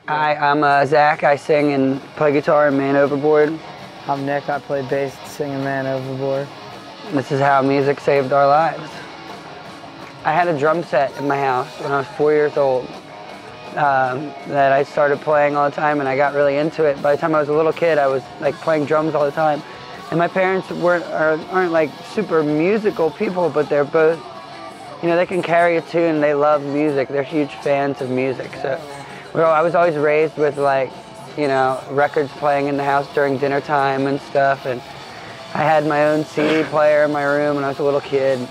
Hi, I'm Zach. I sing and play guitar in Man Overboard. I'm Nick. I play bass, sing in Man Overboard. This is how music saved our lives. I had a drum set in my house when I was 4 years old that I started playing all the time, and I got really into it. By the time I was a little kid, I was like playing drums all the time. And my parents aren't like super musical people, but they're both, you know, they can carry a tune. They love music. They're huge fans of music. So I was always raised with, like, you know, records playing in the house during dinner time and stuff. And I had my own CD player in my room when I was a little kid.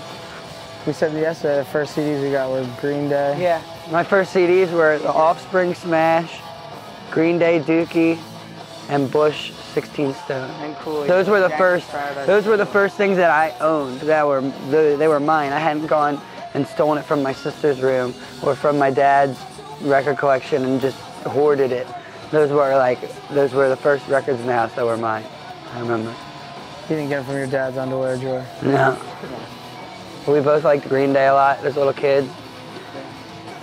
We said yesterday the first CDs we got were Green Day. Yeah. My first CDs were The Offspring, Smash, Green Day, Dookie, and Bush, 16 Stone. And Cooley. Those were the first things that I owned. They were mine. I hadn't gone and stolen it from my sister's room or from my dad's record collection and just hoarded it. Those were the first records in the house that were mine. I remember. You didn't get them from your dad's underwear drawer? No. We both liked Green Day a lot as little kids.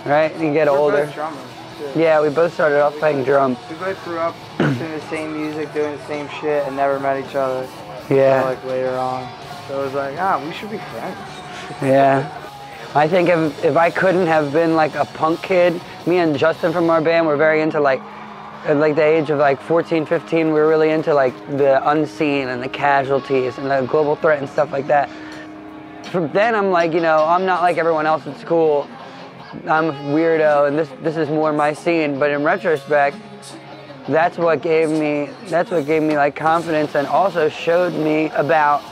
Right? You get older. We're both drummers, too. Yeah, we both started off playing drums. We both grew up listening to the same music, doing the same shit, and never met each other. Yeah. Like later on. So it was like, we should be friends. Yeah. I think if I couldn't have been like a punk kid, me and Justin from our band were very into like, at like the age of like 14, 15, we were really into like the Unseen and the Casualties and the Global Threat and stuff like that. From then I'm like, you know, I'm not like everyone else at school. I'm a weirdo and this is more my scene. But in retrospect, that's what gave me like confidence and also showed me about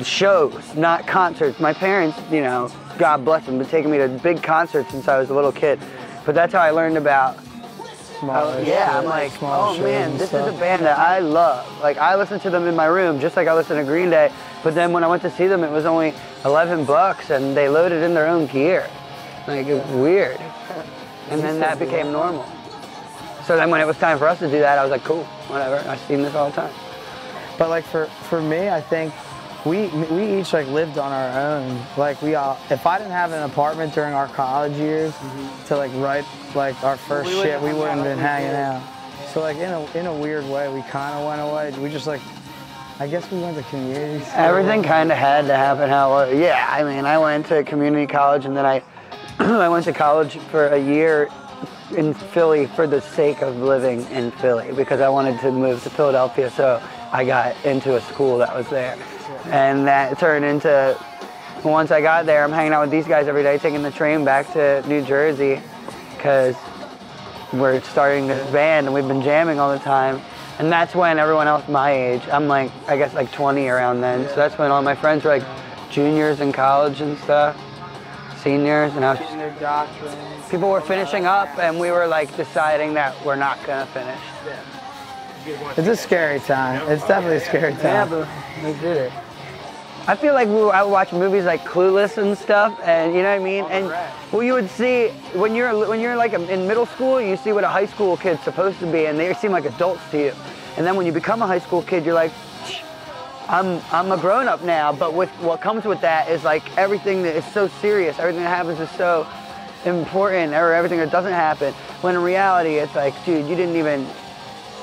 shows, not concerts. My parents, you know, God bless them, been taking me to big concerts since I was a little kid. But that's how I learned about I'm like, oh man, this is a band that I love. Like, I listen to them in my room just like I listen to Green Day. But then when I went to see them, it was only $11 and they loaded in their own gear. Like, it was weird. And then that became normal. So then when it was time for us to do that, I was like, cool, whatever. I've seen this all the time. But like for me, I think we each like lived on our own. Like if I didn't have an apartment during our college years to like write like our first shit, we wouldn't have been hanging out. So like in a weird way, we kind of went away. We just like, I guess we went to community school. Everything kind of had to happen how it was. Yeah, I mean, I went to community college and then I went to college for a year in Philly for the sake of living in Philly because I wanted to move to Philadelphia, so I got into a school that was there. And that turned into, once I got there, I'm hanging out with these guys every day, taking the train back to New Jersey because we're starting this band and we've been jamming all the time. And that's when everyone else my age, I'm like, I guess like 20 around then. So that's when all my friends were like juniors in college and stuff, seniors, and I was getting their doctrines. People were finishing up and we were like deciding that we're not gonna finish. It's a scary time. It's definitely a scary time. Yeah, but we did it. I feel like I would watch movies like Clueless and stuff, and you know what I mean? And well, you would see, when you're like in middle school, you see what a high school kid's supposed to be, and they seem like adults to you. And then when you become a high school kid, you're like, I'm a grown-up now, but with what comes with that is like everything that is so serious, everything that happens is so important, or everything that doesn't happen. When in reality, it's like, dude, you didn't even,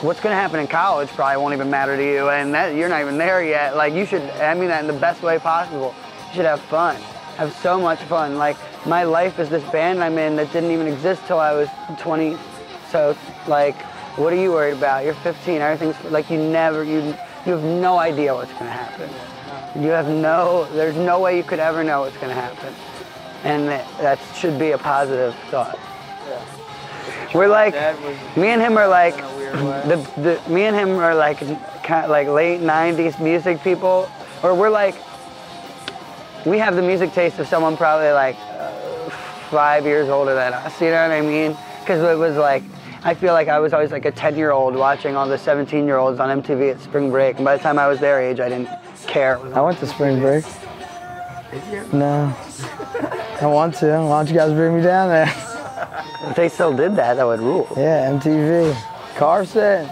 what's going to happen in college probably won't even matter to you, and that you're not even there yet. Like, you should, I mean that in the best way possible. You should have fun, have so much fun. Like, my life is this band I'm in that didn't even exist till I was 20. So, like, what are you worried about? You're 15, everything's, like, you have no idea what's going to happen. There's no way you could ever know what's going to happen. And that should be a positive thought. We're like, me and him are like, me and him are like kind of like late 90s music people, or we're like, we have the music taste of someone probably like 5 years older than us, you know what I mean? Because it was like, I feel like I was always like a 10-year-old watching all the 17-year-olds on MTV at spring break, and by the time I was their age, I didn't care. I went to spring break. No. I want to. Why don't you guys bring me down there? If they still did that, that would rule. Yeah, MTV. Carson.